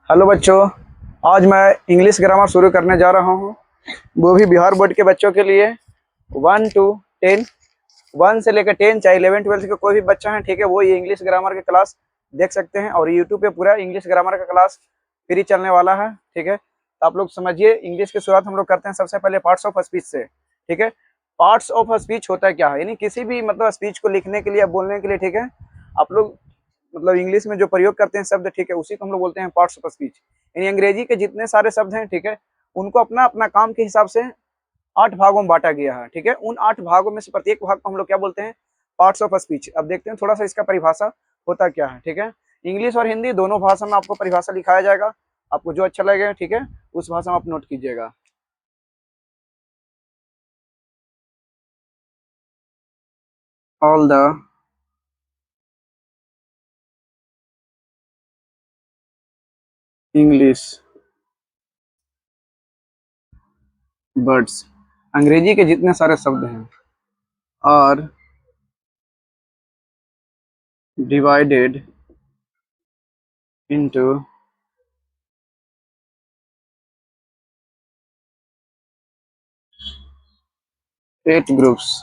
Hello बच्चों। आज मैं इंग्लिश ग्रामर शुरू करने जा रहा हूँ, वो भी बिहार बोर्ड के बच्चों के लिए। 1 to 10, 1 से लेकर 10, चाहे 11 12 का कोई भी बच्चा है, ठीक है, वो ये इंग्लिश ग्रामर की क्लास देख सकते हैं। और यूट्यूब पे पूरा इंग्लिश ग्रामर का क्लास फ्री चलने वाला है, ठीक है। तो आप लोग समझिए, इंग्लिश की शुरुआत हम लोग करते हैं सबसे पहले पार्ट्स ऑफ स्पीच से, ठीक है। पार्ट्स ऑफ स्पीच होता क्या है, यानी किसी भी मतलब स्पीच को लिखने के लिए, बोलने के लिए, ठीक है, आप लोग मतलब इंग्लिश में जो प्रयोग करते हैं शब्द, ठीक है, उसी को हम लोग बोलते हैं पार्ट्स ऑफ स्पीच। यानी अंग्रेजी के जितने सारे शब्द हैं, ठीक है, उनको अपना अपना काम के हिसाब से 8 भागों में बांटा गया है, ठीक है। उन 8 भागों में से प्रत्येक भाग को हम लोग क्या बोलते हैं, पार्ट्स ऑफ स्पीच। अब देखते हैं थोड़ा सा इसका परिभाषा होता क्या है, ठीक है। इंग्लिश और हिंदी दोनों भाषा में आपको परिभाषा लिखाया जाएगा, आपको जो अच्छा लगेगा, ठीक है, उस भाषा में आप नोट कीजिएगा। ऑल द इंग्लिश वर्ड्स, अंग्रेजी के जितने सारे शब्द हैं, are divided into 8 groups.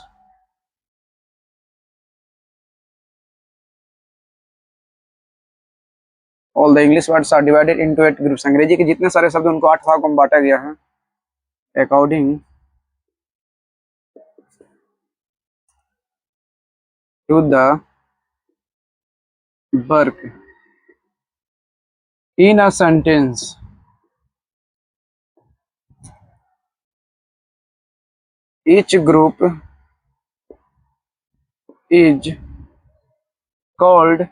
All the English words are divided into 8 groups, अंग्रेजी के जितने सारे शब्द उनको 8 भागों में बांटा गया है according to the work in a sentence. Each group is called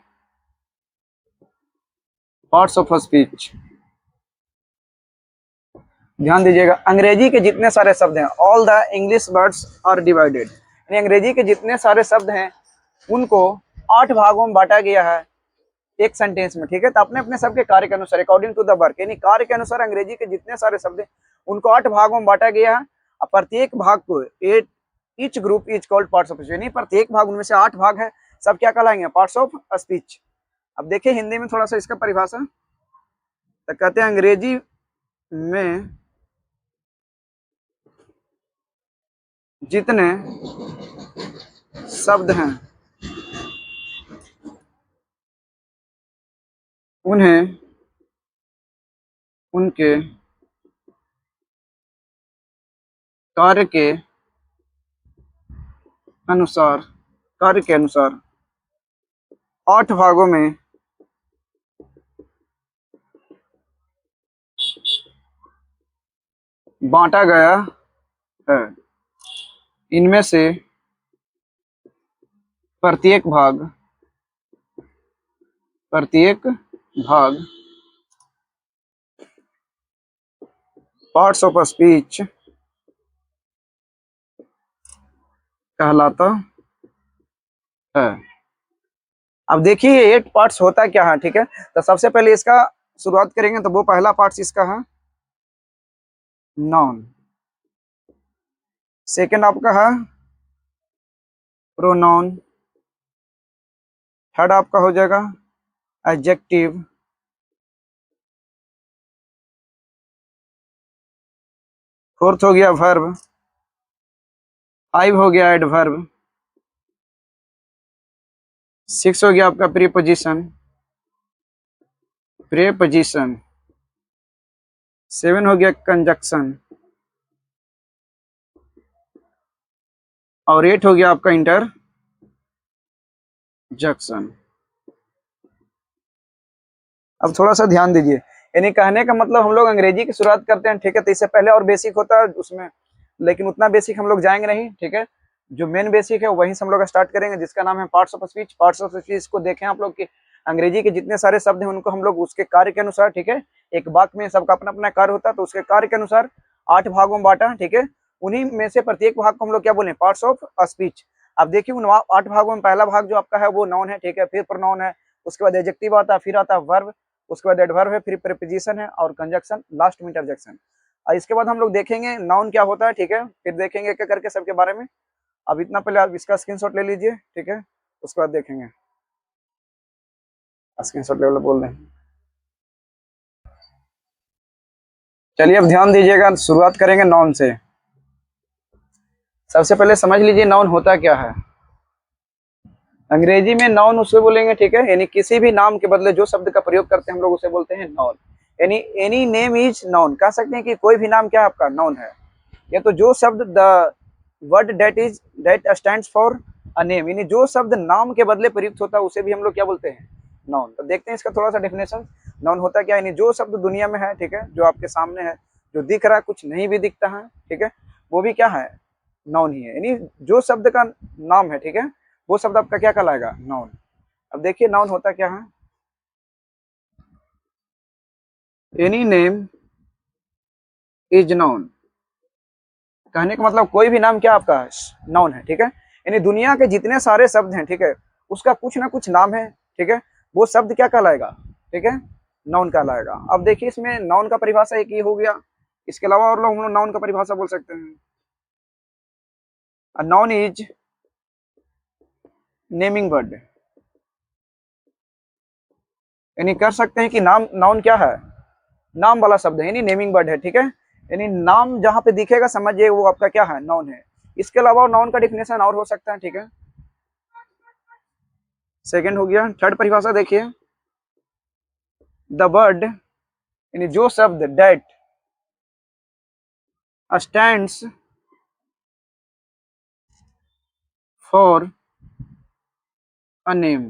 parts of speech. ध्यान दीजिएगा, अंग्रेजी के जितने सारे शब्द हैं, all the English words are divided, यानी अंग्रेजी के जितने सारे शब्द हैं उनको 8 भागों में बांटा गया है एक सेंटेंस में, ठीक है। तो अपने अपने सबके कार्य के अनुसार, अकॉर्डिंग टू द वर्क, यानी कार्य के अनुसार अंग्रेजी के जितने सारे शब्द हैं उनको 8 भागों में बांटा गया है। और प्रत्येक भाग को each group is called parts of speech, यानी प्रत्येक भाग, उनमें से 8 भाग है, सब क्या कहलाएंगे, पार्ट्स ऑफ स्पीच। अब देखिए हिंदी में थोड़ा सा इसका परिभाषा, तो कहते हैं अंग्रेजी में जितने शब्द हैं उन्हें उनके कार्य के अनुसार, कार्य के अनुसार 8 भागों में बांटा गया है। इनमें से प्रत्येक भाग, प्रत्येक भाग पार्ट्स ऑफ स्पीच कहलाता है। अब देखिए ये 8 पार्ट्स होता क्या है, ठीक है। तो सबसे पहले इसका शुरुआत करेंगे, तो वो पहला पार्ट इसका है नाउन, सेकंड आपका है प्रोनाउन, थर्ड आपका हो जाएगा एडजेक्टिव, फोर्थ हो गया वर्ब, 5 हो गया एडवर्ब, 6 हो गया आपका प्रीपोजिशन, प्रेपोजिशन, 7 हो गया कंजक्शन, और 8 हो गया आपका इंटरजेक्शन। अब थोड़ा सा ध्यान दीजिए, यानी कहने का मतलब हम लोग अंग्रेजी की शुरुआत करते हैं, ठीक है, तो इससे पहले और बेसिक होता है उसमें, लेकिन उतना बेसिक हम लोग जाएंगे नहीं, ठीक है। जो मेन बेसिक है वहीं से हम लोग स्टार्ट करेंगे, जिसका नाम है parts of speech. Parts of speech को देखें आप लोग कि अंग्रेजी के जितने सारे शब्द हैं उनको हम लोग उसके कार्य के अनुसार, ठीक है, एक वाक्य में सबका अपना अपना कार्य होता है, तो उसके कार्य के अनुसार 8 भागों में बांटा, ठीक है। उन्हीं में से प्रत्येक भाग को हम लोग क्या बोले, पार्ट्स ऑफ स्पीच। अब देखिए उन 8 भागों में पहला भाग जो आपका है वो नाउन है, ठीक है, फिर प्रोनाउन है, उसके बाद एडजेक्टिव आता है, फिर आता है वर्ब, उसके बाद एडवर्ब है, फिर प्रीपोजिशन है और कंजक्शन, लास्ट में इंटरजेक्शन। और इसके बाद हम लोग देखेंगे नाउन क्या होता है, ठीक है, फिर देखेंगे क्या करके सबके बारे में। अब इतना पहले आप इसका स्क्रीनशॉट ले लीजिए, ठीक है, उसके बाद देखेंगे। स्क्रीनशॉट ले बोल रहे हैं। चलिए अब ध्यान दीजिएगा, शुरुआत करेंगे नाउन से। सबसे पहले समझ लीजिए नाउन होता क्या है। अंग्रेजी में नाउन उसे बोलेंगे, ठीक है, यानी किसी भी नाम के बदले जो शब्द का प्रयोग करते हैं हम लोग उसे बोलते हैं नाउन। यानी एनी नेम इज नाउन, कह सकते हैं कि कोई भी नाम क्या आपका नाउन है। या तो जो शब्द the word that stands for a name, यानी जो शब्द नाम के बदले प्रयुक्त होता है उसे भी हम लोग क्या बोलते हैं, नाउन। तो देखते हैं इसका थोड़ा सा डेफिनेशन। नाउन होता क्या है, यानी जो शब्द दुनिया में है, ठीक है, जो आपके सामने है, जो दिख रहा है, कुछ नहीं भी दिखता है, ठीक है, वो भी क्या है, नाउन ही है। यानी जो शब्द का नाम है, ठीक है, वो शब्द आपका क्या कहलाएगा, नाउन। अब देखिए नाउन होता क्या है। एनी नेम इज नाउन, कहने का मतलब कोई भी नाम क्या आपका नाउन है, ठीक है। यानी दुनिया के जितने सारे शब्द हैं, ठीक है, उसका कुछ ना कुछ नाम है, ठीक है, वो शब्द क्या कहलाएगा, ठीक है, नाउन कहलाएगा। अब देखिए इसमें नाउन का परिभाषा एक ही हो गया, इसके अलावा और लोग हम लोग नाउन का परिभाषा बोल सकते हैं। A noun is naming word, यानी कर सकते हैं कि नाम, नाउन क्या है, नाम वाला शब्द है, यानी नेमिंग वर्ड है, ठीक है। यानी नाम जहां पे दिखेगा समझिए वो आपका क्या है, नाउन है। इसके अलावा नाउन का डिफिनेशन और हो सकता है, ठीक है। सेकंड हो गया, थर्ड परिभाषा देखिए। द वर्ड, यानी जो शब्द that stands for a name,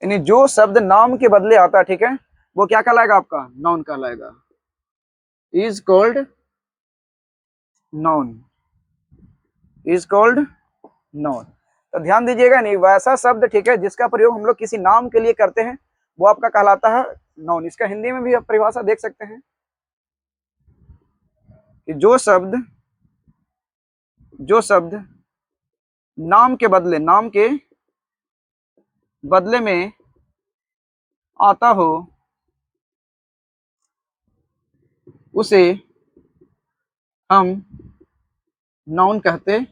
यानी जो शब्द नाम के बदले आता है, ठीक है, वो क्या कहलाएगा आपका, नाउन कहलाएगा। Is called noun, is called noun. तो ध्यान दीजिएगा, नहीं वैसा शब्द, ठीक है, जिसका प्रयोग हम लोग किसी नाम के लिए करते हैं वो आपका कहलाता है नाउन। इसका हिंदी में भी आप परिभाषा देख सकते हैं कि जो शब्द नाम के बदले, नाम के बदले में आता हो उसे हम नाउन कहते हैं।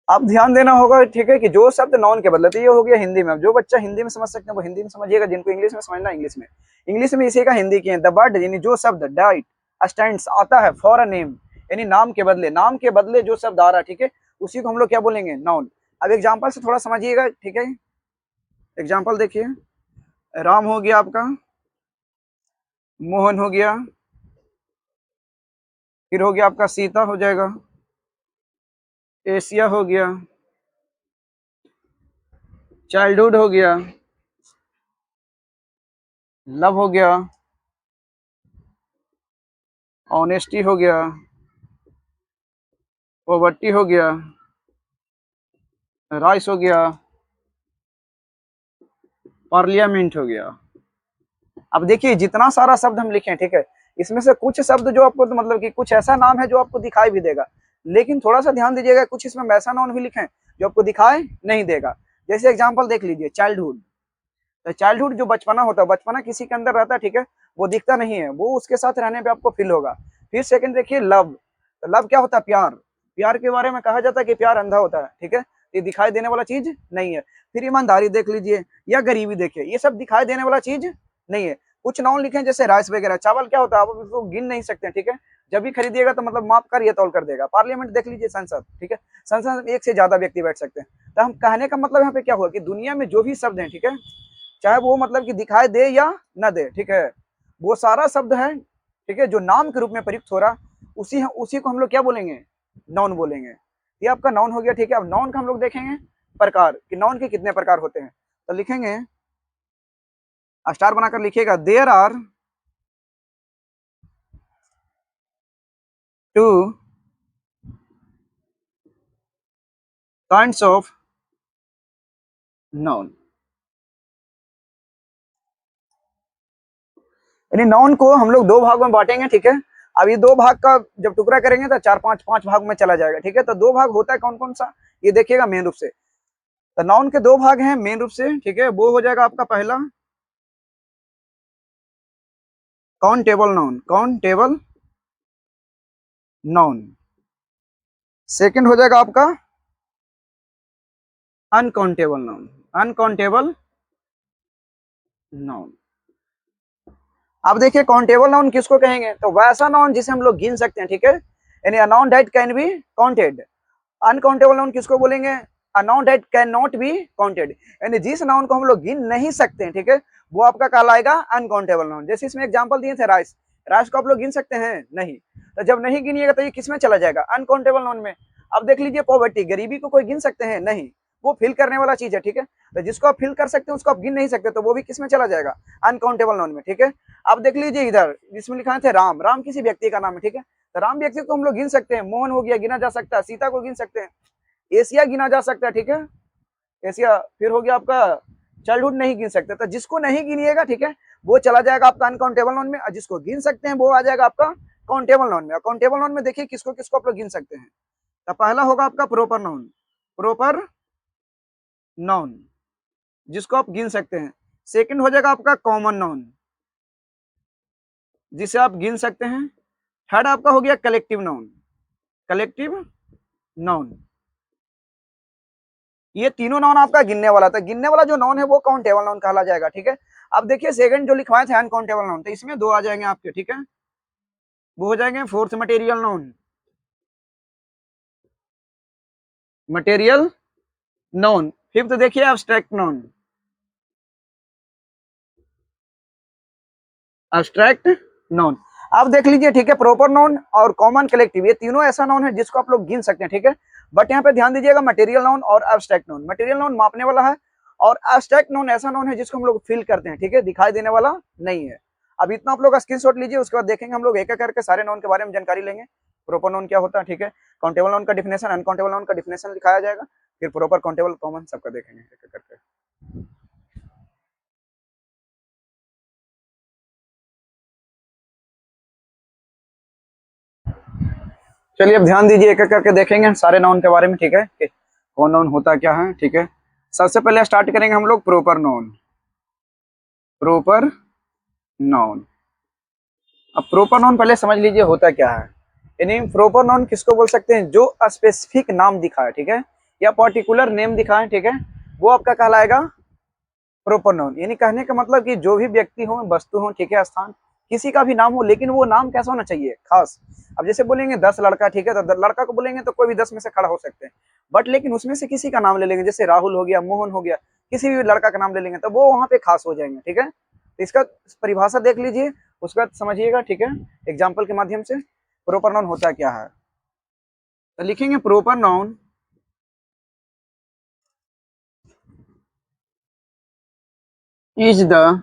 आप ध्यान देना होगा, ठीक है, कि जो शब्द नाउन के बदले, तो ये हो गया हिंदी में। जो बच्चा हिंदी में समझ सकते हैं वो हिंदी में समझिएगा, जिनको इंग्लिश में समझना इंग्लिश में। इंग्लिश में इसी का हिंदी किए, द वर्ड, यानी जो शब्द डाइट स्टैंड्स आता है फॉर अ नेम, यानी नाम के बदले, नाम के बदले जो शब्द आ रहा है, ठीक है, उसी को हम लोग क्या बोलेंगे, नाउन। अब एग्जाम्पल से थोड़ा समझिएगा, ठीक है। एग्जाम्पल देखिए, राम हो गया आपका, मोहन हो गया, फिर हो गया आपका सीता हो जाएगा, एशिया हो गया, चाइल्डहुड हो गया, लव हो गया, ऑनेस्टी हो गया, पॉवर्टी हो गया, राइस हो गया, पार्लियामेंट हो गया। अब देखिए जितना सारा शब्द हम लिखे, ठीक है, इसमें से कुछ शब्द जो आपको, तो मतलब कि कुछ ऐसा नाम है जो आपको दिखाई भी देगा, लेकिन थोड़ा सा ध्यान दीजिएगा, कुछ इसमें वैसा नाउन भी लिखे जो आपको दिखाई नहीं देगा। जैसे एग्जाम्पल देख लीजिए, चाइल्डहुड। तो चाइल्डहुड जो बचपना होता है, बचपना किसी के अंदर रहता है, ठीक है, वो दिखता नहीं है, वो उसके साथ रहने पे आपको फील होगा। फिर सेकंड देखिए, लव। तो लव क्या होता है, प्यार। प्यार के बारे में कहा जाता है कि प्यार अंधा होता है, ठीक है, ये दिखाई देने वाला चीज नहीं है। फिर ईमानदारी देख लीजिए, या गरीबी देखिए, ये सब दिखाई देने वाला चीज नहीं है। कुछ नाउन लिखे जैसे राइस वगैरह, चावल क्या होता है, आप उसको गिन नहीं सकते, ठीक है, जब भी खरीदिएगा तो मतलब माप कर, ये तौल कर देगा। पार्लियामेंट देख लीजिए, संसद, ठीक है, संसद में एक से ज्यादा व्यक्ति बैठ सकते हैं। तो हम कहने का मतलब यहाँ पे क्या हुआ कि दुनिया में जो भी शब्द है, ठीक है, चाहे वो मतलब कि दिखाई दे या न दे, ठीक है, वो सारा शब्द है, ठीक है, जो नाम के रूप में प्रयुक्त हो रहा, उसी को हम लोग क्या बोलेंगे, नाउन बोलेंगे। ये आपका नाउन हो गया, ठीक है। अब नाउन का हम लोग देखेंगे प्रकार कि नाउन के कितने प्रकार होते हैं। तो लिखेंगे, स्टार बनाकर लिखिएगा, there are two kinds of noun, यानी नाउन को हम लोग दो भाग में बांटेंगे, ठीक है। अब ये दो भाग का जब टुकड़ा करेंगे तो चार पांच पांच भाग में चला जाएगा, ठीक है। तो दो भाग होता है कौन कौन सा, ये देखिएगा मेन रूप से। तो नाउन के दो भाग हैं मेन रूप से, ठीक है, वो हो जाएगा आपका पहला countable noun, countable noun. Second हो जाएगा आपका अनकाउंटेबल नाउन, अनकाउंटेबल नाउन। अब देखिए काउंटेबल नाउन किसको कहेंगे, तो वैसा नाउन जिसे हम लोग गिन सकते हैं, ठीक है, यानी a noun that can be counted. Uncountable noun किसको बोलेंगे, a noun that can not be counted, यानी जिस नाउन को हम लोग गिन नहीं सकते हैं, ठीक है, वो आपका कहलाएगा अनकाउंटेबल नाउन। जैसे इसमें एग्जांपल दिए थे राइस, राइस को आप लोग गिन सकते हैं नहीं, तो जब नहीं गिनिएगा तो ये किसमें चला जाएगा, अनकाउंटेबल नाउन में। अब देख लीजिए पॉवर्टी, गरीबी को कोई गिन सकते हैं नहीं, वो फिल करने वाला चीज है, ठीक है, तो जिसको आप फिल कर सकते हैं उसको आप गिन नहीं सकते, तो वो भी किसमें चला जाएगा, अनकाउंटेबल नाउन में, ठीक है। अब देख लीजिए इधर जिसमें लिखा थे राम, राम किसी व्यक्ति का नाम है, ठीक है, तो राम व्यक्ति को हम लोग गिन सकते हैं, मोहन हो गया गिना जा सकता है, सीता को गिन सकते हैं, एशिया गिना जा सकता है, ठीक है, एशिया। फिर हो गया आपका चाइल्डहुड नहीं गिन सकते, तो जिसको नहीं गिनिएगा, ठीक है, वो चला जाएगा आपका अनकाउंटेबल नाउन में, और जिसको गिन सकते हैं वो आ जाएगा आपका काउंटेबल नाउन में। काउंटेबल नाउन में देखिए किसको किसको आप लोग गिन सकते हैं, तो पहला होगा आपका प्रॉपर नाउन, प्रॉपर नाउन जिसको आप गिन सकते हैं। सेकंड हो जाएगा आपका कॉमन नाउन जिसे आप गिन सकते हैं। थर्ड आपका हो गया कलेक्टिव नाउन, कलेक्टिव नाउन। ये तीनों नाउन आपका गिनने वाला था, गिनने वाला जो नाउन है वो काउंटेबल नाउन कहला जाएगा, ठीक है। अब देखिए सेकंड जो लिखवाए थे अनकाउंटेबल नाउन, तो इसमें दो आ जाएंगे आपके, ठीक है, वो हो जाएंगे fourth material noun, material noun. Fifth देखिए एब्स्ट्रैक्ट नाउन, एब्स्ट्रैक्ट नाउन। अब देख लीजिए, ठीक है, प्रॉपर नाउन और कॉमन कलेक्टिव ये तीनों ऐसा नाउन है जिसको आप लोग गिन सकते हैं, ठीक है, बट यहाँ पे ध्यान दीजिएगा मटेरियल नाउन और एब्स्ट्रैक्ट नाउन, मटेरियल नाउन मापने वाला है और एब्स्ट्रैक्ट नाउन ऐसा नाउन है जिसको हम लोग फील करते हैं, ठीक है, दिखाई देने वाला नहीं है। अब इतना आप लोग स्क्रीनशॉट लीजिए, उसके बाद देखेंगे हम लोग एक एक करके सारे नाउन के बारे में जानकारी लेंगे। प्रॉपर नाउन क्या होता है, ठीक है, काउंटेबल नाउन का डिफिनेशन, अनकाउंटेबल नाउन का डिफिनेशन दिखाया जाएगा, फिर प्रॉपर काउंटेबल कॉमन सबका देखेंगे एक एक करके। चलिए अब ध्यान दीजिए, एक एक करके देखेंगे सारे नाउन के बारे में, ठीक है, कि कौन नाउन होता क्या है, ठीक है। सबसे पहले स्टार्ट करेंगे हम लोग प्रॉपर नाउन, प्रॉपर नाउन। अब प्रॉपर नाउन पहले समझ लीजिए होता क्या है, यानी प्रॉपर नाउन किसको बोल सकते हैं, जो स्पेसिफिक नाम दिखाए, ठीक है, या पर्टिकुलर नेम दिखाए, ठीक है, वो आपका कहलाएगा प्रॉपर नाउन। यानी कहने का मतलब कि जो भी व्यक्ति हो, वस्तु हो, ठीक है, स्थान, किसी का भी नाम हो, लेकिन वो नाम कैसा होना चाहिए, खास। अब जैसे बोलेंगे 10 लड़का, ठीक है, तो लड़का को बोलेंगे तो कोई भी 10 में से खड़ा हो सकते हैं, बट लेकिन उसमें से किसी का नाम ले लेंगे, जैसे राहुल हो गया, मोहन हो गया, किसी भी लड़का का नाम ले लेंगे तो वो वहां पे खास हो जाएंगे, ठीक है। तो इसका परिभाषा देख लीजिए, उसका समझिएगा, ठीक है, एग्जाम्पल के माध्यम से प्रॉपर नाउन होता क्या है। तो लिखेंगे proper noun is the,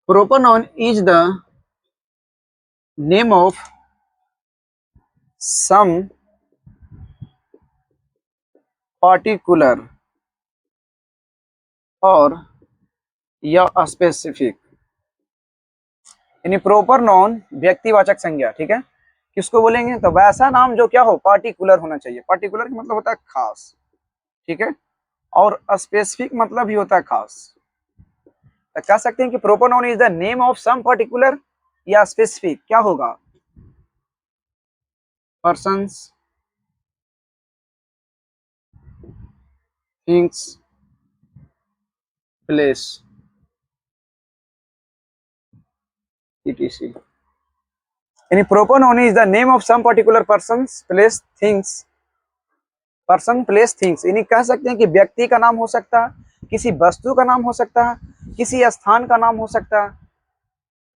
proper noun is the name of some particular or या स्पेसिफिक, यानी प्रॉपर नाउन व्यक्तिवाचक संज्ञा, ठीक है, किसको बोलेंगे, तो वैसा नाम जो क्या हो, पार्टिकुलर होना चाहिए, पार्टिकुलर का मतलब होता है खास, ठीक है, और स्पेसिफिक मतलब भी होता है खास। तो कह सकते हैं कि proper noun is the name of some particular या स्पेसिफिक क्या होगा, पर्सन्स, थिंग्स, प्लेस, etc। यानी proper noun is the name of some particular persons, place, things, person, place, things, यानी कह सकते हैं कि व्यक्ति का नाम हो सकता है, किसी वस्तु का नाम हो सकता है, किसी स्थान का नाम हो सकता है,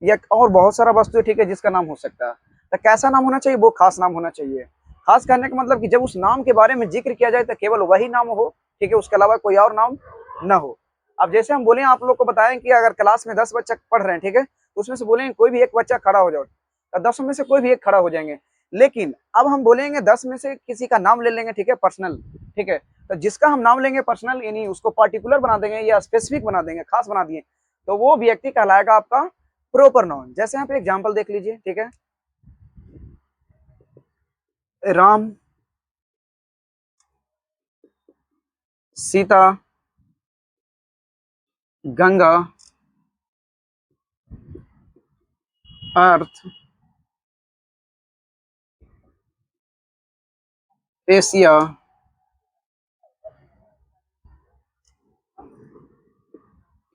या और बहुत सारा वस्तु है, ठीक है, जिसका नाम हो सकता है। तो कैसा नाम होना चाहिए, वो खास नाम होना चाहिए। खास कहने का मतलब कि जब उस नाम के बारे में जिक्र किया जाए तो केवल वही नाम हो, ठीक है, उसके अलावा कोई और नाम ना हो। अब जैसे हम बोले, आप लोग को बताएं कि अगर क्लास में 10 बच्चा पढ़ रहे हैं, ठीक है, तो उसमें से बोलेंगे कोई भी एक बच्चा खड़ा हो जाओ, तो 10 में से कोई भी एक खड़ा हो जाएंगे। लेकिन अब हम बोलेंगे 10 में से किसी का नाम ले लेंगे, ठीक है, पर्सनल, ठीक है, तो जिसका हम नाम लेंगे पर्सनल, यानी उसको पार्टिकुलर बना देंगे या स्पेसिफिक बना देंगे, खास बना दिए, तो वो व्यक्ति कहलाएगा आपका प्रॉपर नाउन। जैसे यहाँ पे एग्जांपल देख लीजिए, ठीक है, राम, सीता, गंगा, अर्थ, एशिया,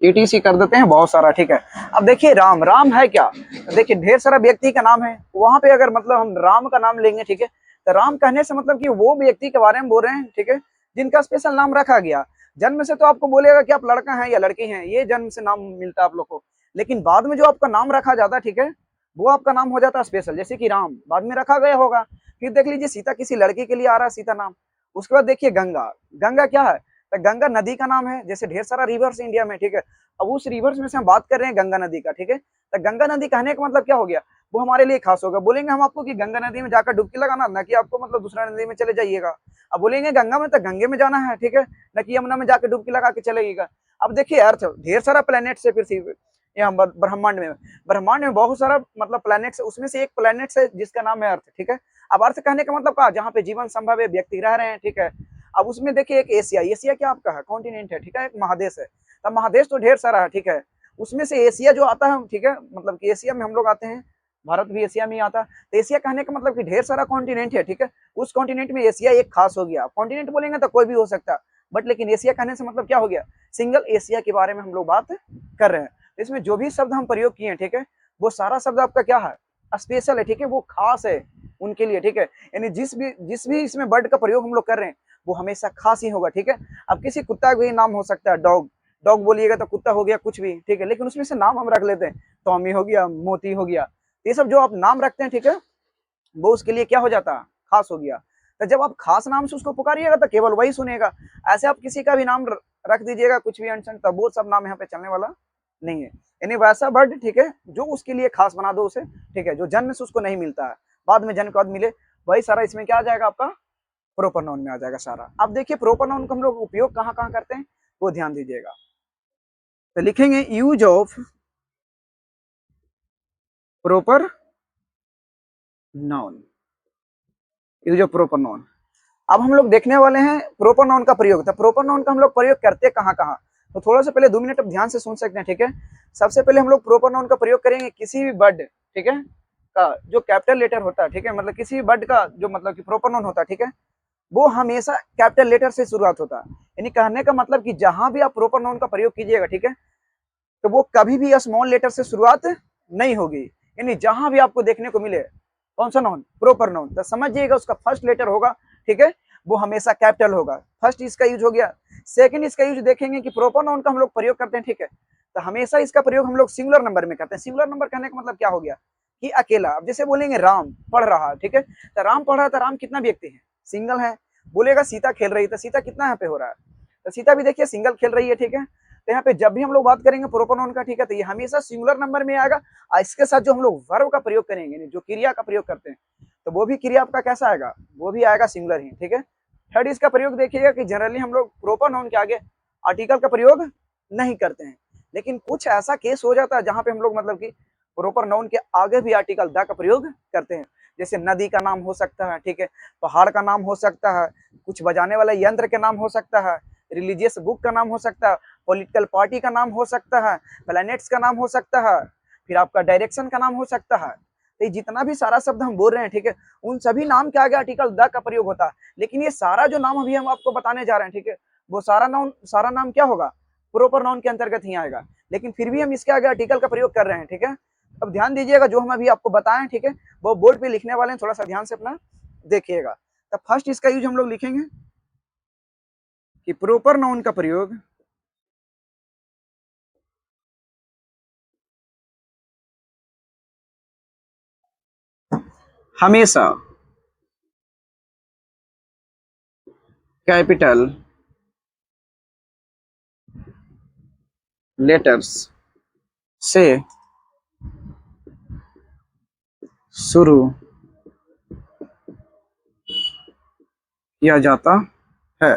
ETC कर देते हैं बहुत सारा, ठीक है। अब देखिए राम, राम है क्या, देखिए ढेर सारा व्यक्ति का नाम है, वहां पे अगर मतलब हम राम का नाम लेंगे, ठीक है, तो राम कहने से मतलब कि वो व्यक्ति के बारे में बोल रहे हैं, ठीक है, जिनका स्पेशल नाम रखा गया। जन्म से तो आपको बोलेगा कि आप लड़का हैं या लड़की हैं, ये जन्म से नाम मिलता है आप लोग को, लेकिन बाद में जो आपका नाम रखा जाता है, ठीक है, वो आपका नाम हो जाता है स्पेशल। जैसे कि राम बाद में रखा गया होगा, फिर देख लीजिए सीता किसी लड़की के लिए आ रहा है सीता नाम। उसके बाद देखिए गंगा, गंगा क्या है, तो गंगा नदी का नाम है, जैसे ढेर सारा रिवर्स इंडिया में, ठीक है। अब उस रिवर्स में से हम बात कर रहे हैं गंगा नदी का, ठीक है, तो गंगा नदी कहने का मतलब क्या हो गया, वो हमारे लिए खास होगा। बोलेंगे हम आपको कि गंगा नदी में जाकर डुबकी लगाना, ना कि आपको मतलब दूसरा नदी में चले जाइएगा। अब बोलेंगे गंगा में, तो गंगे में जाना है, ठीक है, ना कि यमुना में जाकर डुबकी लगा के चलेगा। अब देखिए अर्थ ढेर सारा प्लेनेट से पृथ्वी, यहाँ ब्रह्मांड में बहुत सारा मतलब प्लैनेट्स है, उसमें से एक प्लैनेट है जिसका नाम है अर्थ, ठीक है। अब अर्थ कहने का मतलब क्या, जहाँ पे जीवन संभव है, व्यक्ति रह रहे हैं, ठीक है। अब उसमें देखिए एक एशिया, एशिया क्या आपका है, कॉन्टिनेंट है, ठीक है, एक महादेश है। अब महादेश तो ढेर सारा है, ठीक है, उसमें से एशिया जो आता है, ठीक है, मतलब कि एशिया में हम लोग आते हैं, भारत भी एशिया में ही आता है। तो एशिया कहने का मतलब कि ढेर सारा कॉन्टिनेंट है, ठीक है, उस कॉन्टिनेंट में एशिया एक खास हो गया। कॉन्टिनेंट बोलेंगे तो कोई भी हो सकता है, बट लेकिन एशिया कहने से मतलब क्या हो गया, सिंगल एशिया के बारे में हम लोग बात कर रहे हैं। इसमें जो भी शब्द हम प्रयोग किए हैं, ठीक है, वो सारा शब्द आपका क्या है, स्पेशल है, ठीक है, वो खास है उनके लिए, ठीक है। यानी जिस भी इसमें वर्ड का प्रयोग हम लोग कर रहे हैं, वो हमेशा खास ही होगा, ठीक है। अब किसी कुत्ता का भी नाम हो सकता है, डॉग, डॉग बोलिएगा तो कुत्ता हो गया, कुछ भी, ठीक है, लेकिन उसमें से नाम हम रख लेते हैं, टॉमी हो गया, मोती हो गया, ये सब जो आप नाम रखते हैं, ठीक है, वो उसके लिए क्या हो जाता है, खास हो गया। तो जब आप खास नाम से उसको पुकारिएगा तो केवल वही सुनेगा। ऐसे आप किसी का भी नाम रख दीजिएगा कुछ भी अनसन, तब वो सब नाम यहाँ पे चलने वाला नहीं है। यानी वैसा वर्ड, ठीक है, जो उसके लिए खास बना दो उसे, ठीक है, जो जन्म से उसको नहीं मिलता है, बाद में जन्म के बाद मिले, वही सारा इसमें क्या आ जाएगा आपका, प्रोपर नाउन में आ जाएगा सारा। अब देखिए प्रोपर नाउन का हम लोग उपयोग कहाँ कहाँ करते हैं, वो ध्यान दीजिएगा। तो लिखेंगे use of proper noun, use of proper noun. अब हम लोग देखने वाले हैं प्रोपर नाउन का प्रयोग। था प्रोपर नाउन का हम लोग प्रयोग करते कहाँ कहाँ, तो थोड़ा सा पहले 2 मिनट अब ध्यान से सुन सकते हैं, ठीक है। सबसे पहले हम लोग प्रोपर नाउन का प्रयोग करेंगे किसी भी वर्ड, ठीक है, का जो कैपिटल लेटर होता है, ठीक है, मतलब किसी भी वर्ड का जो मतलब कि प्रोपर नाउन होता है, ठीक है, वो हमेशा कैपिटल लेटर से शुरुआत होता है। यानी कहने का मतलब कि जहां भी आप प्रोपर नाउन का प्रयोग कीजिएगा, ठीक है, तो वो कभी भी स्मॉल लेटर से शुरुआत नहीं होगी। यानी जहां भी आपको देखने को मिले कौन सा नाउन, प्रोपर नाउन, तो समझिएगा उसका फर्स्ट लेटर होगा, ठीक है, वो हमेशा कैपिटल होगा। फर्स्ट इसका यूज हो गया। सेकंड इसका यूज देखेंगे कि प्रोपर नाउन का हम लोग प्रयोग करते हैं, ठीक है, तो हमेशा इसका प्रयोग हम लोग सिंगुलर नंबर में करते हैं। सिंगुलर नंबर कहने का मतलब क्या हो गया कि अकेला। अब जैसे बोलेंगे राम पढ़ रहा है, ठीक है, तो राम पढ़ रहा है, तो राम कितना व्यक्ति है, सिंगल है। बोलेगा सीता खेल रही है, तो सीता कितना यहाँ पे हो रहा है, तो सीता भी देखिए सिंगल खेल रही है, ठीक है। तो यहाँ पे जब भी हम लोग बात करेंगे प्रोपर नाउन का, ठीक है, तो ये हमेशा सिंगुलर नंबर में आएगा। और इसके साथ जो हम लोग वर्ब का प्रयोग करेंगे, जो क्रिया का प्रयोग करते हैं, तो वो भी क्रिया आपका कैसा आएगा, वो भी आएगा सिंगुलर ही, ठीक है। थर्ड इसका प्रयोग देखिएगा कि जनरली हम लोग प्रोपर नाउन के आगे आर्टिकल का प्रयोग नहीं करते हैं, लेकिन कुछ ऐसा केस हो जाता है जहां पे हम लोग मतलब कि प्रोपर नाउन के आगे भी आर्टिकल द का प्रयोग करते हैं। जैसे नदी का नाम हो सकता है, ठीक है, पहाड़ का नाम हो सकता है, कुछ बजाने वाला यंत्र के नाम हो सकता है, रिलीजियस बुक का नाम हो सकता है, पॉलिटिकल पार्टी का नाम हो सकता है, प्लैनेट्स का नाम हो सकता है, फिर आपका डायरेक्शन का नाम हो सकता है। तो ये जितना भी सारा शब्द हम बोल रहे हैं, ठीक है, उन सभी नाम के आगे आर्टिकल द का प्रयोग होता है। लेकिन ये सारा जो नाम अभी हम आपको बताने जा रहे हैं, ठीक है, वो सारा नाम क्या होगा, प्रोपर नाउन के अंतर्गत ही आएगा। लेकिन फिर भी हम इसके आगे आर्टिकल का प्रयोग कर रहे हैं, ठीक है। अब ध्यान दीजिएगा, जो हम अभी आपको बताएं, ठीक है, वो बोर्ड पे लिखने वाले हैं, थोड़ा सा ध्यान से अपना देखिएगा। तो फर्स्ट इसका यूज हम लोग लिखेंगे कि प्रोपर नाउन का प्रयोग हमेशा कैपिटल लेटर्स से शुरू किया जाता है।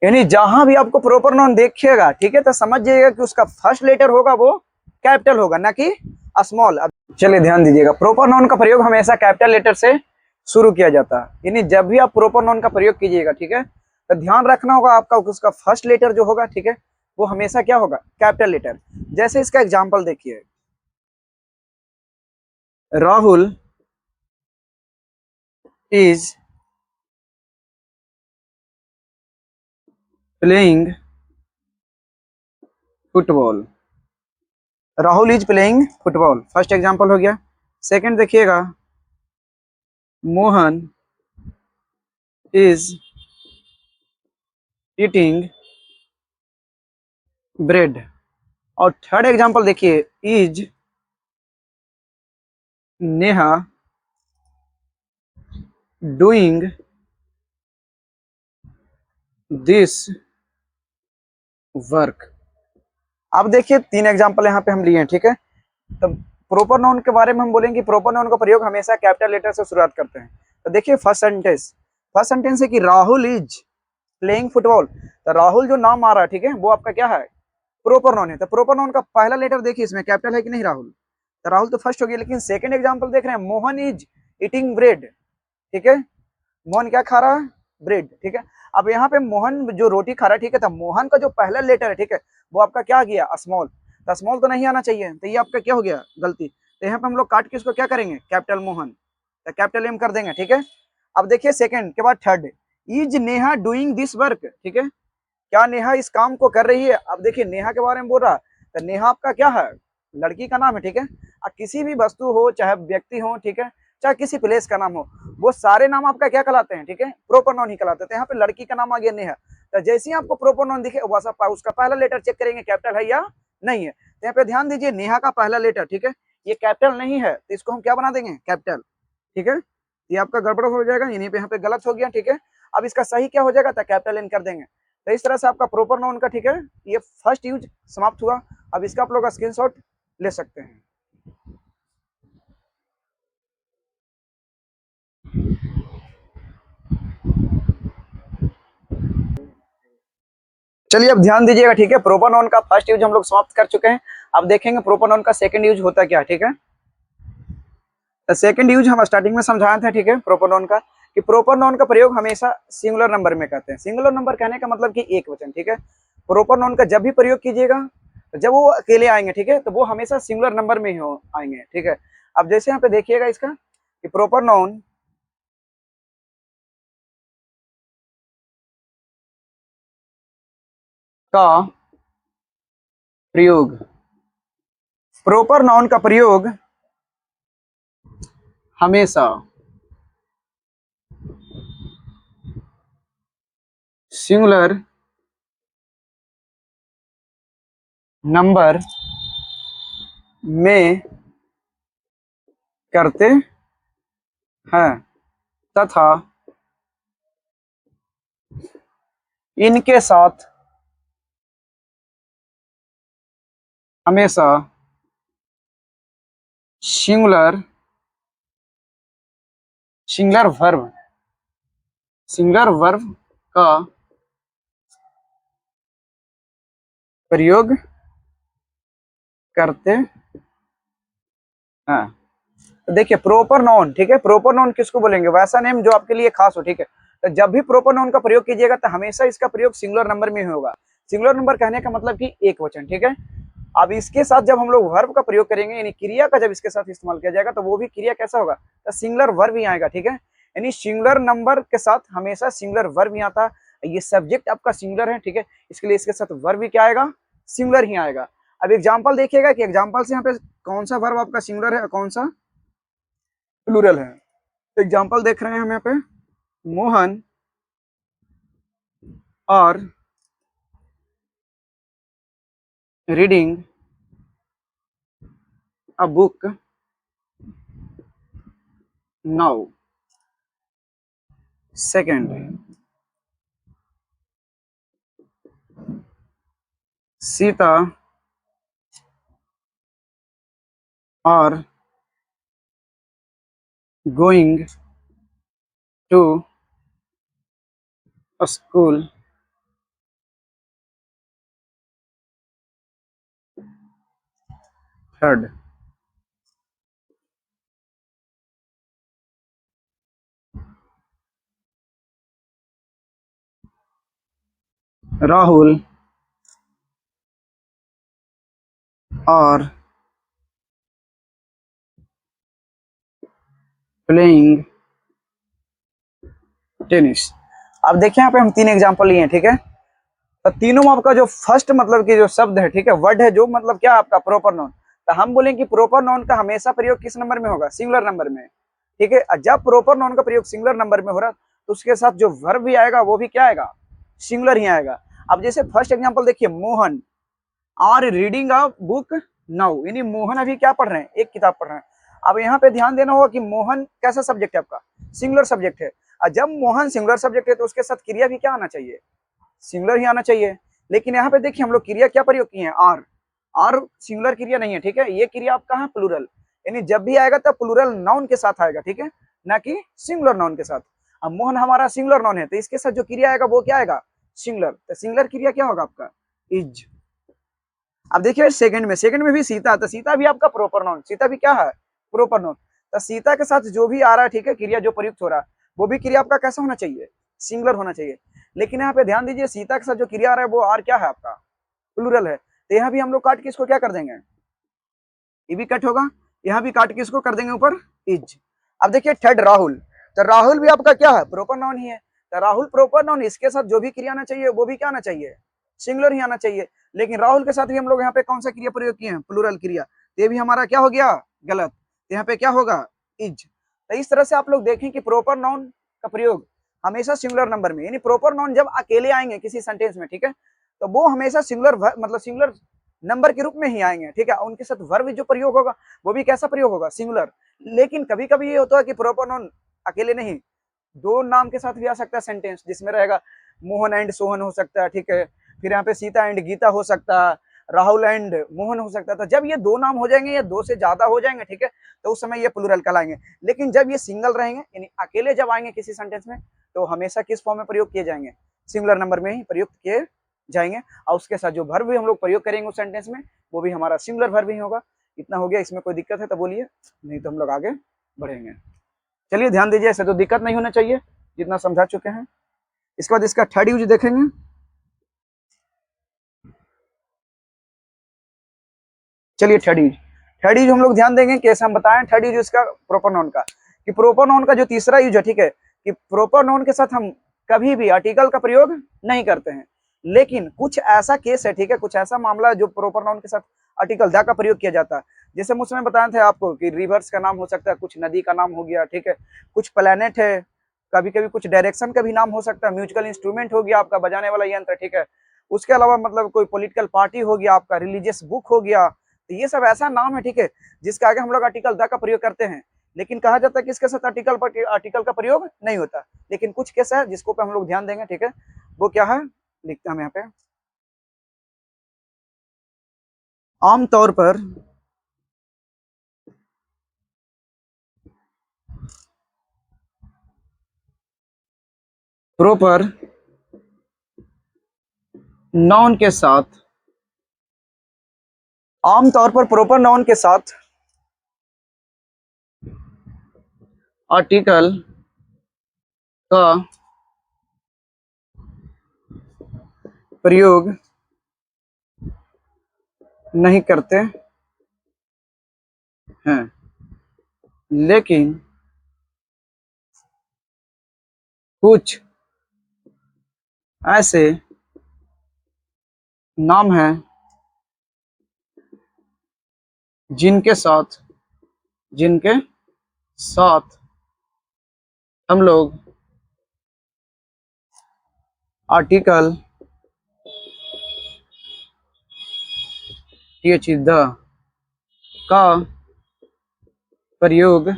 यानी जहां भी आपको प्रोपर नाउन देखिएगा, ठीक है, तो समझिएगा कि उसका फर्स्ट लेटर होगा वो कैपिटल होगा, ना कि स्मॉल। अब चलिए ध्यान दीजिएगा, प्रोपर नाउन का प्रयोग हमेशा कैपिटल लेटर से शुरू किया जाता है। यानी जब भी आप प्रोपर नाउन का प्रयोग कीजिएगा, ठीक है, तो ध्यान रखना होगा आपका उसका फर्स्ट लेटर जो होगा, ठीक है, वो हमेशा क्या होगा, कैपिटल लेटर। जैसे इसका एग्जाम्पल देखिए, Rahul is playing football. Rahul is playing football, first example हो गया। सेकंड देखिएगा, मोहन इज ईटिंग ब्रेड। और थर्ड एग्जाम्पल देखिए, is Neha doing this work. अब देखिए तीन एग्जाम्पल यहाँ पे हम लिए हैं, ठीक है। तो प्रॉपर नाउन के बारे में हम बोलेंगे, प्रॉपर नाउन का प्रयोग हमेशा कैपिटल लेटर से शुरुआत करते हैं। तो देखिए फर्स्ट सेंटेंस है कि राहुल इज प्लेइंग फुटबॉल। तो राहुल जो नाम आ रहा है, ठीक है, वो आपका क्या है, प्रॉपर नाउन है। तो प्रॉपर नाउन का पहला लेटर देखिए इसमें कैपिटल है कि नहीं, राहुल। तो राहुल तो फर्स्ट हो गया। लेकिन सेकंड एग्जांपल देख रहे हैं, मोहन इज ईटिंग ब्रेड, ठीक है। मोहन क्या खा रहा है, ब्रेड, ठीक है। अब यहाँ पे मोहन जो रोटी खा रहा है, ठीक है, तो मोहन का जो पहला लेटर है, ठीक है, वो आपका क्या गया, स्मॉल। तो स्मॉल तो नहीं आना चाहिए, तो ये आपका क्या हो गया, गलती। तो यहाँ पे हम लोग काट के इसको क्या करेंगे, कैपिटल मोहन, तो कैपिटल एम कर देंगे, ठीक है। अब देखिए सेकंड के बाद third, is Neha doing this work, ठीक है, क्या नेहा इस काम को कर रही है। अब देखिए नेहा के बारे में बोल रहा है, तो नेहा आपका क्या है, लड़की का नाम है, ठीक है। अब किसी भी वस्तु हो, चाहे व्यक्ति हो, ठीक है, चाहे किसी प्लेस का नाम हो, वो सारे नाम आपका क्या कहलाते हैं, ठीक है, प्रॉपर नाउन ही कहलाते हैं। यहाँ पे लड़की का नाम आ गया नेहा, तो जैसे ही आपको प्रॉपर नाउन दिखे उसका पहला लेटर चेक करेंगे कैपिटल है या नहीं है। तो यहाँ पे ध्यान दीजिए, नेहा का पहला लेटर, ठीक है, ये कैपिटल नहीं है, तो इसको हम क्या बना देंगे, कैपिटल, ठीक है। ये आपका गड़बड़ हो जाएगा, यहीं पे यहाँ पे गलत हो गया, ठीक है। अब इसका सही क्या हो जाएगा, तो कैपिटल एन कर देंगे। तो इस तरह से आपका प्रॉपर नाउन का, ठीक है, ये फर्स्ट यूज समाप्त हुआ। अब इसका आप लोग स्क्रीनशॉट ले सकते हैं। चलिए अब ध्यान दीजिएगा, ठीक है, प्रॉपर नाउन का फर्स्ट यूज हम लोग समाप्त कर चुके हैं। अब देखेंगे प्रॉपर नाउन का सेकंड यूज होता क्या, ठीक है। तो सेकंड यूज हम स्टार्टिंग में समझाए थे, ठीक है, प्रॉपर नाउन का, कि प्रॉपर नाउन का प्रयोग हमेशा सिंगुलर नंबर में करते हैं। सिंगुलर नंबर कहने का मतलब कि एक वचन, ठीक है। प्रॉपर नाउन का जब भी प्रयोग कीजिएगा, तो जब वो अकेले आएंगे, ठीक है, तो वो हमेशा सिंगुलर नंबर में ही आएंगे, ठीक है। अब जैसे यहाँ पे देखिएगा इसका, कि प्रॉपर नाउन का प्रयोग, प्रॉपर नाउन का प्रयोग हमेशा सिंगुलर नंबर में करते हैं, तथा इनके साथ हमेशा singular singular verb singular verb का प्रयोग करते हैं। तो देखिए प्रॉपर नाउन, ठीक है, प्रॉपर नाउन किसको बोलेंगे, वैसा नेम जो आपके लिए खास हो, ठीक है। तो जब भी प्रॉपर नाउन का प्रयोग कीजिएगा, तो हमेशा इसका प्रयोग सिंगुलर नंबर में ही होगा। सिंगुलर नंबर कहने का मतलब कि एक वचन, ठीक है। अब इसके साथ जब हम लोग वर्ब का प्रयोग करेंगे, यानी क्रिया का जब इसके साथ इस्तेमाल किया जाएगा, तो वो भी क्रिया कैसा होगा, तो सिंगुलर वर्ब ही आएगा, ठीक है। यानी सिंगुलर नंबर के साथ हमेशा सिंगुलर वर्ब ही आता है। ये सब्जेक्ट आपका सिंगुलर है, ठीक है, इसके लिए इसके साथ वर्ब भी क्या आएगा, सिंगुलर ही आएगा। अब एग्जाम्पल देखिएगा कि एग्जाम्पल से यहाँ पे कौन सा वर्ब आपका सिंगुलर है और कौन सा प्लूरल है। तो एग्जाम्पल देख रहे हैं हम यहाँ पे, मोहन और reading a book now. Second, Sita और going to school. Third, Rahul और प्लेइंग टेनिस। अब देखिए यहाँ पे हम तीन एग्जांपल लिए हैं, ठीक है। तो तीनों में आपका जो फर्स्ट मतलब कि जो शब्द है, ठीक है, वर्ड है, जो मतलब क्या आपका प्रॉपर नाउन, तो हम बोलेंगे कि प्रॉपर नाउन का हमेशा प्रयोग किस नंबर में होगा, सिंगुलर नंबर में, ठीक है। जब प्रॉपर नाउन का प्रयोग सिंगुलर नंबर में हो रहा तो उसके साथ जो वर्ब भी आएगा वो भी क्या आएगा, सिंगुलर ही आएगा। अब जैसे फर्स्ट एग्जांपल देखिए, Mohan are reading a book now, यानी मोहन अभी क्या पढ़ रहे हैं, एक किताब पढ़ रहे हैं। अब यहाँ पे ध्यान देना होगा कि मोहन कैसा सब्जेक्ट है आपका, सिंगुलर सब्जेक्ट है। और जब मोहन सिंगुलर सब्जेक्ट है तो उसके साथ क्रिया भी क्या आना चाहिए, सिंगुलर ही आना चाहिए। लेकिन यहाँ पे देखिए हम लोग क्रिया क्या प्रयोग किए हैं, आर। आर सिंगुलर क्रिया नहीं है, ठीक है, ये क्रिया आपका है प्लूरल, यानी जब भी आएगा तब प्लूरल नाउन के साथ आएगा, ठीक है, ना कि सिंगुलर नाउन के साथ। अब मोहन हमारा सिंगुलर नाउन है तो इसके साथ जो क्रिया आएगा वो क्या आएगा, सिंगुलर। तो सिंगुलर क्रिया क्या होगा आपका, इज। अब देखिए सेकंड में भी सीता, तो सीता भी आपका प्रॉपर नाउन, सीता भी क्या है, प्रॉपर नाउन। तो सीता के साथ जो भी आ रहा है, ठीक है, क्रिया जो प्रयुक्त हो रहा है वो भी क्रिया आपका कैसा होना चाहिए, सिंगुलर होना चाहिए। लेकिन यहाँ पे ध्यान दीजिए, सीता के साथ जो क्रिया आ रहा है वो आर क्या है आपका, प्लूरल है। तो यहाँ भी हम लोग काट के इसको क्या कर देंगे, ये भी कट होगा, यहाँ भी काट के इसको कर देंगे ऊपर इज। अब देखिए थर्ड राहुल, तो राहुल भी आपका क्या है, प्रॉपर नाउन ही है। तो राहुल प्रॉपर नाउन, इसके साथ जो भी क्रिया आना चाहिए वो भी क्या आना चाहिए, सिंगुलर ही आना चाहिए। लेकिन राहुल के साथ भी हम लोग यहाँ पे कौन सा क्रिया प्रयोग किए हैं, प्लूरल क्रिया, तो ये भी हमारा क्या हो गया, गलत। तो यहाँ पे क्या होगा, इज। तो इस तरह से आप लोग देखें कि प्रॉपर नाउन का प्रयोग हमेशा सिंगुलर नंबर में, यानी प्रॉपर नाउन जब अकेले आएंगे किसी सेंटेंस में, ठीक है, तो वो हमेशा सिंगुलर मतलब सिंगुलर नंबर के रूप में ही आएंगे, ठीक है। उनके साथ वर्ब जो प्रयोग होगा वो भी कैसा प्रयोग होगा, सिंगुलर। लेकिन कभी कभी ये होता है कि प्रॉपर नाउन अकेले नहीं, दो नाम के साथ भी आ सकता है सेंटेंस, जिसमें रहेगा मोहन एंड सोहन हो सकता है, ठीक है, फिर यहाँ पे सीता एंड गीता हो सकता है, राहुल एंड मोहन हो सकता है। तो जब ये दो नाम हो जाएंगे या दो से ज्यादा हो जाएंगे, ठीक है, तो उस समय ये प्लूरल कहलाएंगे। लेकिन जब ये सिंगल रहेंगे, यानी अकेले जब आएंगे किसी सेंटेंस में, तो हमेशा किस फॉर्म में प्रयोग किए जाएंगे, सिंगुलर नंबर में ही प्रयुक्त किए जाएंगे। और उसके साथ जो वर्ब भी हम लोग प्रयोग करेंगे उस सेंटेंस में वो भी हमारा सिंगुलर वर्ब ही होगा। इतना हो गया, इसमें कोई दिक्कत है तो बोलिए, नहीं तो हम लोग आगे बढ़ेंगे। चलिए ध्यान दीजिए, ऐसे तो दिक्कत नहीं होना चाहिए, जितना समझा चुके हैं। इसके बाद इसका थर्ड यूज देखेंगे। चलिए थर्ड यूज हम लोग ध्यान देंगे, कैसे हम बताएं थर्ड यूज इसका प्रॉपर नाउन का, कि प्रॉपर नाउन का जो तीसरा यूज है, ठीक है, कि प्रॉपर नाउन के साथ हम कभी भी आर्टिकल का प्रयोग नहीं करते हैं। लेकिन कुछ ऐसा केस है, ठीक है, कुछ ऐसा मामला जो प्रॉपर नाउन के साथ आर्टिकल द का प्रयोग किया जाता है। जैसे हम उसमें बताए थे आपको कि रिवर्स का नाम हो सकता है, कुछ नदी का नाम हो गया, ठीक है, कुछ प्लेनेट है, कभी कभी कुछ डायरेक्शन का भी नाम हो सकता है, म्यूजिकल इंस्ट्रूमेंट हो गया आपका बजाने वाला यंत्र, ठीक है, उसके अलावा मतलब कोई पॉलिटिकल पार्टी हो गया आपका, रिलीजियस बुक हो गया। तो ये सब ऐसा नाम है, ठीक है, जिसके आगे हम लोग आर्टिकल द का प्रयोग करते हैं। लेकिन कहा जाता है कि इसके साथ आर्टिकल का प्रयोग नहीं होता। लेकिन कुछ केस है जिसको पे हम लोग ध्यान देंगे, ठीक है, वो क्या है, लिखते हैं हम यहाँ पे। आमतौर पर प्रॉपर नाउन के साथ, आमतौर पर प्रॉपर नाउन के साथ आर्टिकल का प्रयोग नहीं करते हैं। लेकिन कुछ ऐसे नाम हैं जिनके साथ जिनके साथ हम लोग आर्टिकल द का प्रयोग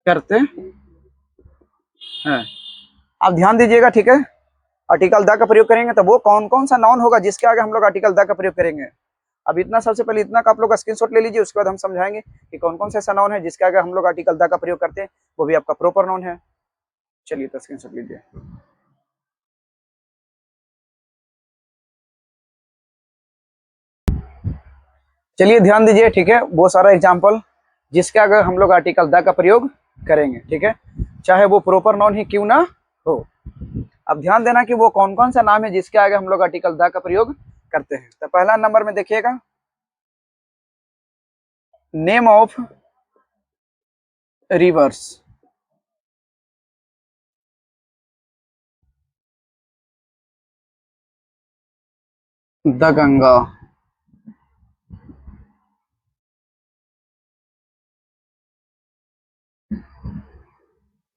करते हैं। आप ध्यान दीजिएगा, ठीक है, आर्टिकल द का प्रयोग करेंगे तो वो कौन कौन सा नाउन होगा जिसके आगे हम लोग आर्टिकल द का प्रयोग करेंगे। अब इतना सबसे पहले इतना का आप लोग स्क्रीनशॉट ले लीजिए, उसके बाद हम समझाएंगे कि कौन कौन सा ऐसा नाउन है जिसके आगे हम लोग आर्टिकल द का प्रयोग करते हैं, वो भी आपका प्रॉपर नाउन है। चलिए तो स्क्रीनशॉट लीजिए। चलिए ध्यान दीजिए, ठीक है, वो सारा एग्जाम्पल जिसके अगर हम लोग आर्टिकल द का प्रयोग करेंगे, ठीक है, चाहे वो प्रॉपर नाउन ही क्यों ना हो। अब ध्यान देना कि वो कौन कौन सा नाम है जिसके आगे हम लोग आर्टिकल द का प्रयोग करते हैं। तो पहला नंबर में देखिएगा, name of reverse. The Ganga,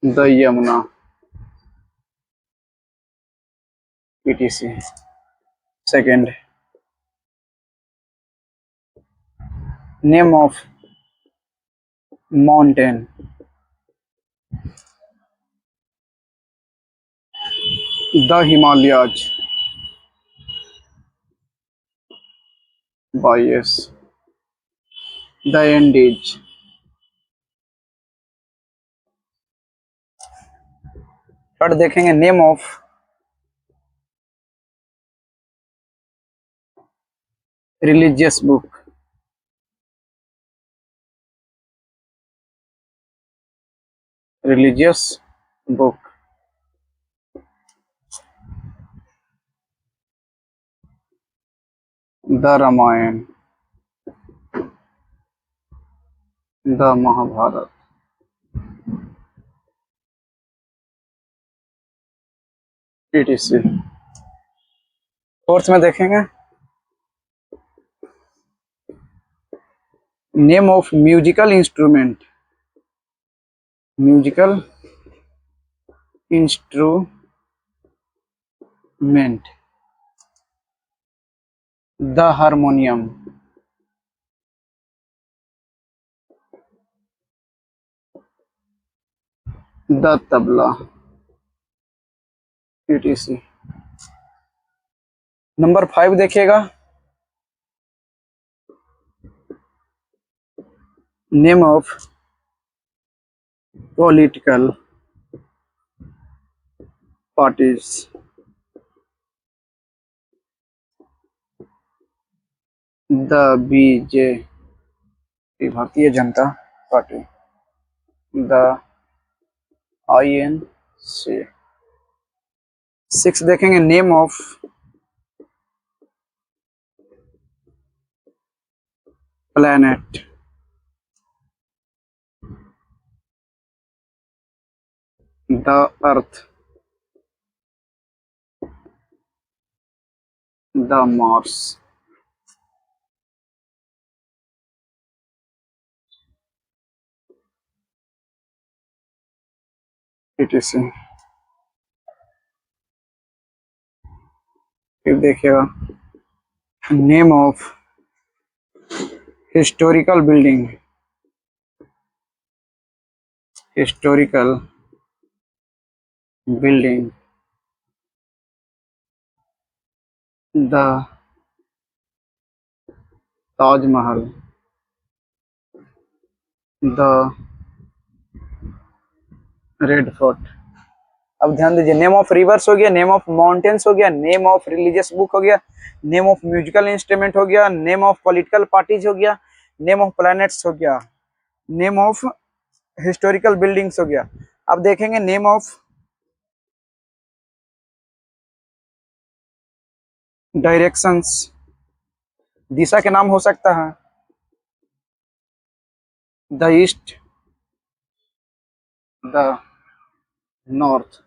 the Yamuna, etc. Second, name of mountain, the Himalayas, bias, the Andes. Third देखेंगे name of religious book, religious book, the Ramayan, the Mahabharat, etc. Fourth में देखेंगे name of musical instrument, musical instrument, the harmonium, the tabla, etc. Number 5 देखिएगा name of political parties, the BJP Bharatiya Janata Party, the INC. 6 देखेंगे name of planet, the Earth, the Mars, etc. फिर देखिएगा name of historical building, historical building, the Taj Mahal, the Red Fort. अब ध्यान दीजिए name of reverse हो गया, name of mountains हो गया, नेम ऑफ रिलीजियस बुक हो गया, नेम ऑफ म्यूजिकल इंस्ट्रूमेंट हो गया, नेम ऑफ पॉलिटिकल पार्टीज हो गया, नेम ऑफ प्लैनेट्स हो गया, नेम ऑफ हिस्टोरिकल बिल्डिंग्स हो गया. अब देखेंगे नेम ऑफ डायरेक्शंस, दिशा के नाम हो सकता है द ईस्ट, द नॉर्थ.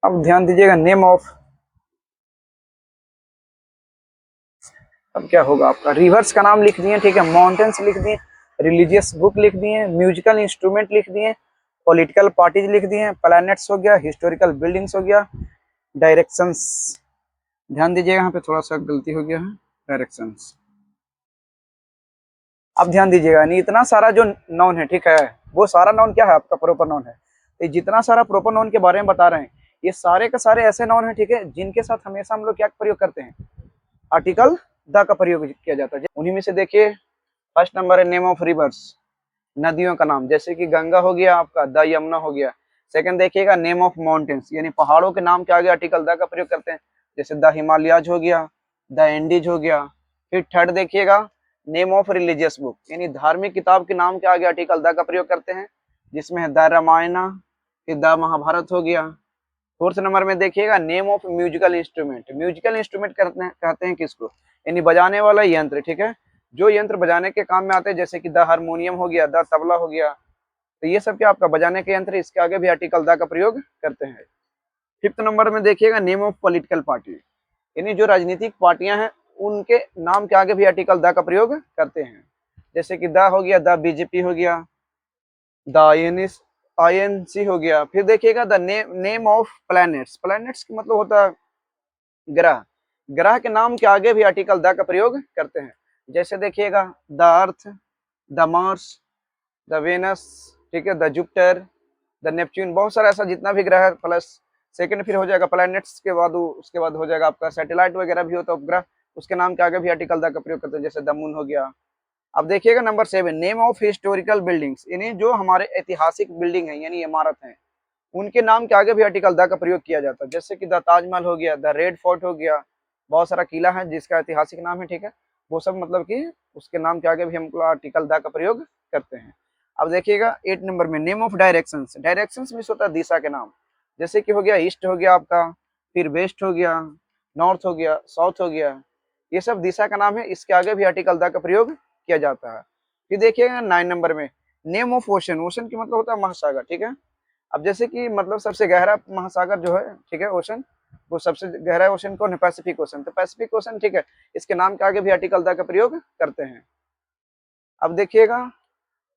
अब ध्यान दीजिएगा नेम ऑफ, अब क्या होगा आपका, रिवर्स का नाम लिख दिए, ठीक है, माउंटेन्स लिख दिए, रिलीजियस बुक लिख दिए, म्यूजिकल इंस्ट्रूमेंट लिख दिए, पॉलिटिकल पार्टीज लिख दिए, प्लैनेट्स हो गया, हिस्टोरिकल बिल्डिंग्स हो गया, डायरेक्शंस. ध्यान दीजिएगा यहाँ पे थोड़ा सा गलती हो गया है, डायरेक्शंस. अब ध्यान दीजिएगा नहीं, इतना सारा जो नाउन है, ठीक है, वो सारा नाउन क्या है आपका प्रॉपर नाउन है. तो जितना सारा प्रॉपर नाउन के बारे में बता रहे हैं, ये सारे के सारे ऐसे नाउन है, ठीक है, जिनके साथ हमेशा हम लोग क्या प्रयोग करते हैं, आर्टिकल द का प्रयोग किया जाता है. उन्हीं में से देखिए फर्स्ट नंबर है नेम ऑफ रिवर्स, नदियों का नाम, जैसे कि गंगा हो गया आपका, द यमुना हो गया. सेकंड देखिएगा नेम ऑफ माउंटेन्स, यानी पहाड़ों के नाम के आगे आर्टिकल द का प्रयोग करते हैं, जैसे द हिमालयाज हो गया, द एंडीज हो गया. फिर थर्ड देखिएगा नेम ऑफ रिलीजियस बुक, यानी धार्मिक किताब के नाम के आगे आर्टिकल द का प्रयोग करते हैं, जिसमें है द रामायण, फिर द महाभारत हो गया. फोर्थ नंबर में देखिएगा name of musical instrument, musical instrument कहते हैं किसको, यानी बजाने वाला यंत्र, ठीक है, जो यंत्र बजाने के काम में आते हैं, जैसे कि द हारमोनियम हो गया, द तबला हो गया, तो ये सब क्या आपका बजाने के यंत्र, इसके आगे भी आर्टिकल द का प्रयोग करते हैं। 5th नंबर में देखिएगा नेम ऑफ पॉलिटिकल पार्टी, यानी जो राजनीतिक पार्टियां हैं उनके नाम के आगे भी आर्टिकल द का प्रयोग करते हैं। जैसे कि द हो गया, द बीजेपी हो गया, द आईएनसी हो गया। फिर देखिएगा the name of planets, planets का मतलब होता है ग्रह, ग्रह के नाम के आगे भी आर्टिकल द का प्रयोग करते हैं। जैसे देखिएगा the Earth, the Mars, the Venus, ठीक है, द जुपिटर, द नेपच्यून, बहुत सारा ऐसा जितना भी ग्रह है, प्लस सेकंड फिर हो जाएगा प्लैनेट्स के बाद, उसके बाद हो जाएगा आपका सैटेलाइट वगैरह भी होता है उपग्रह, उसके नाम के आगे भी आर्टिकल द का प्रयोग करते हैं, जैसे द मून हो गया। अब देखिएगा number 7 name of historical buildings, यानी जो हमारे ऐतिहासिक बिल्डिंग है यानी इमारत है उनके नाम के आगे भी आर्टिकल द का प्रयोग किया जाता है। जैसे कि द ताजमहल हो गया, द रेड फोर्ट हो गया, बहुत सारा किला है जिसका ऐतिहासिक नाम है, ठीक है, वो सब मतलब कि उसके नाम के आगे भी हम आर्टिकल द का प्रयोग करते हैं। अब देखिएगा 8 नंबर में नेम ऑफ डायरेक्शंस, डायरेक्शंस में होता है दिशा के नाम, जैसे कि हो गया ईस्ट हो गया आपका, फिर वेस्ट हो गया, नॉर्थ हो गया, साउथ हो गया, ये सब दिशा का नाम है, इसके आगे भी आर्टिकल द का प्रयोग किया जाता है। फिर देखिएगा 9 नंबर में नेम ऑफ ओशन, ओशन की मतलब होता है महासागर, ठीक है। अब जैसे कि मतलब सबसे गहरा महासागर जो है, ठीक है, ओशन, वो सबसे गहरा ओशन कौन है, पैसिफिक ओशन, तो पैसिफिक ओशन, ठीक है, इसके नाम के आगे भी आर्टिकल द का प्रयोग करते हैं। अब देखिएगा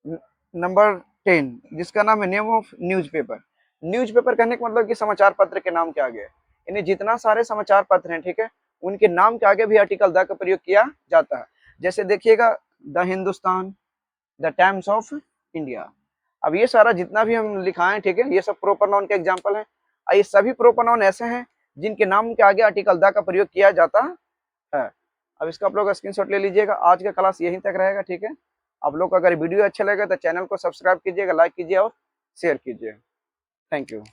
नंबर 10 जिसका नाम है नेम ऑफ न्यूज़पेपर, न्यूज़पेपर कहने का मतलब कि समाचार पत्र के नाम के आगे, यानी जितना सारे समाचार पत्र हैं, ठीक है, उनके नाम के आगे भी आर्टिकल द का प्रयोग किया जाता है। जैसे देखिएगा the Hindustan, the times of India. अब ये सारा जितना भी हम लिखाएं, ठीक है, ये सब प्रोपर नाउन के एग्जांपल हैं। ये सभी प्रोपर नाउन ऐसे हैं जिनके नाम के आगे आर्टिकल द का प्रयोग किया जाता है। अब इसका आप लोग स्क्रीनशॉट ले लीजिएगा। आज का क्लास यहीं तक रहेगा, ठीक है। आप लोग को अगर वीडियो अच्छा लगे तो चैनल को सब्सक्राइब कीजिएगा, लाइक कीजिए और शेयर कीजिए। Thank you.